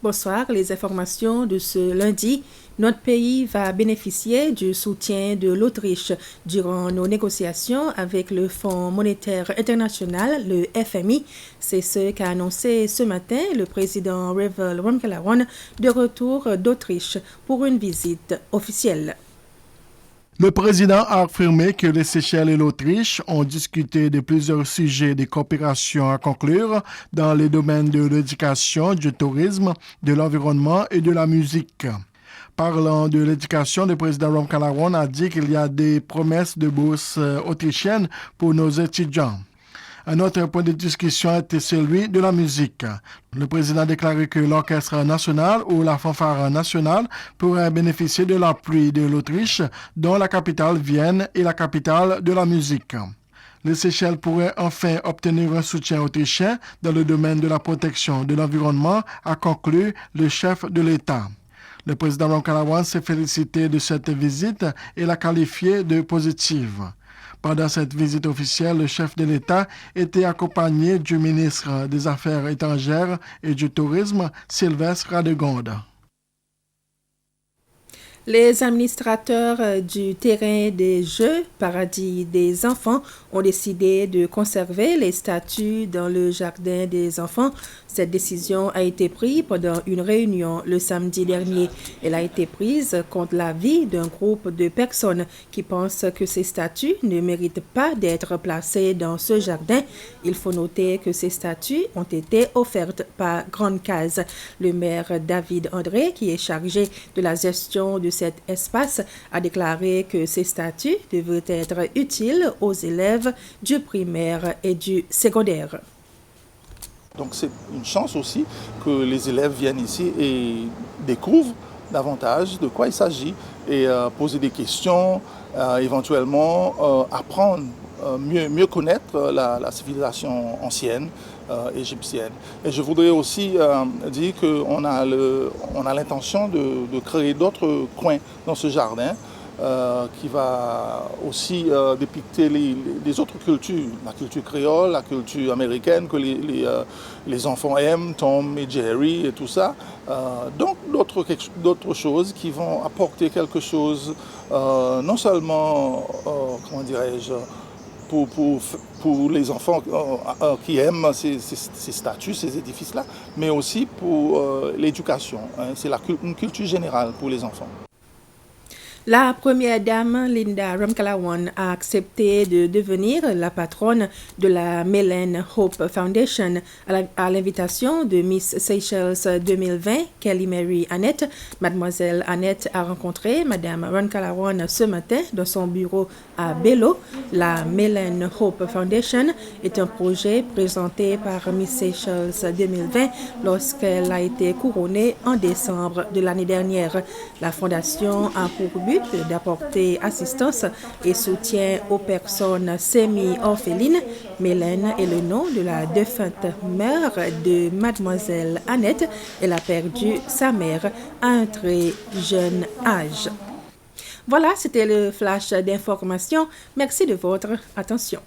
Bonsoir, les informations de ce lundi. Notre pays va bénéficier du soutien de l'Autriche durant nos négociations avec le Fonds monétaire international, le FMI. C'est ce qu'a annoncé ce matin le président Revel Ramkalawan de retour d'Autriche pour une visite officielle. Le président a affirmé que les Seychelles et l'Autriche ont discuté de plusieurs sujets de coopération à conclure dans les domaines de l'éducation, du tourisme, de l'environnement et de la musique. Parlant de l'éducation, le président Ramkalawan a dit qu'il y a des promesses de bourse autrichiennes pour nos étudiants. Un autre point de discussion était celui de la musique. Le président a déclaré que l'Orchestre national ou la fanfare nationale pourrait bénéficier de l'appui de l'Autriche, dont la capitale Vienne est la capitale de la musique. Les Seychelles pourraient enfin obtenir un soutien autrichien dans le domaine de la protection de l'environnement, a conclu le chef de l'État. Le président Ramkalawan s'est félicité de cette visite et l'a qualifiée de positive. Pendant cette visite officielle, le chef de l'État était accompagné du ministre des Affaires étrangères et du Tourisme, Sylvestre Radegonde. Les administrateurs du terrain des Jeux Paradis des enfants ont décidé de conserver les statues dans le jardin des enfants. Cette décision a été prise pendant une réunion le samedi dernier. Elle a été prise contre l'avis d'un groupe de personnes qui pensent que ces statues ne méritent pas d'être placées dans ce jardin. Il faut noter que ces statues ont été offertes par Grande Case. Le maire David André, qui est chargé de la gestion de cet espace, a déclaré que ces statues devraient être utiles aux élèves du primaire et du secondaire. Donc c'est une chance aussi que les élèves viennent ici et découvrent davantage de quoi il s'agit et poser des questions, éventuellement apprendre, mieux connaître la civilisation ancienne égyptienne. Et je voudrais aussi dire qu'on a l'intention de créer d'autres coins dans ce jardin qui va aussi dépicter les autres cultures, la culture créole, la culture américaine que les enfants aiment, Tom et Jerry et tout ça. Donc d'autres choses qui vont apporter quelque chose, non seulement, comment dirais-je, pour les enfants qui aiment ces statues, ces édifices-là, mais aussi pour l'éducation. C'est une culture générale pour les enfants. La première dame, Linda Ramkalawan, a accepté de devenir la patronne de la Melaine Hope Foundation à l'invitation de Miss Seychelles 2020, Kelly Mary Annette. Mademoiselle Annette a rencontré Madame Ramkalawan ce matin dans son bureau à Bello. La Melaine Hope Foundation est un projet présenté par Miss Seychelles 2020 lorsqu'elle a été couronnée en décembre de l'année dernière. La fondation a pour but d'apporter assistance et soutien aux personnes semi-orphelines. Mélène est le nom de la défunte mère de Mademoiselle Annette. Elle a perdu sa mère à un très jeune âge. Voilà, c'était le flash d'information. Merci de votre attention.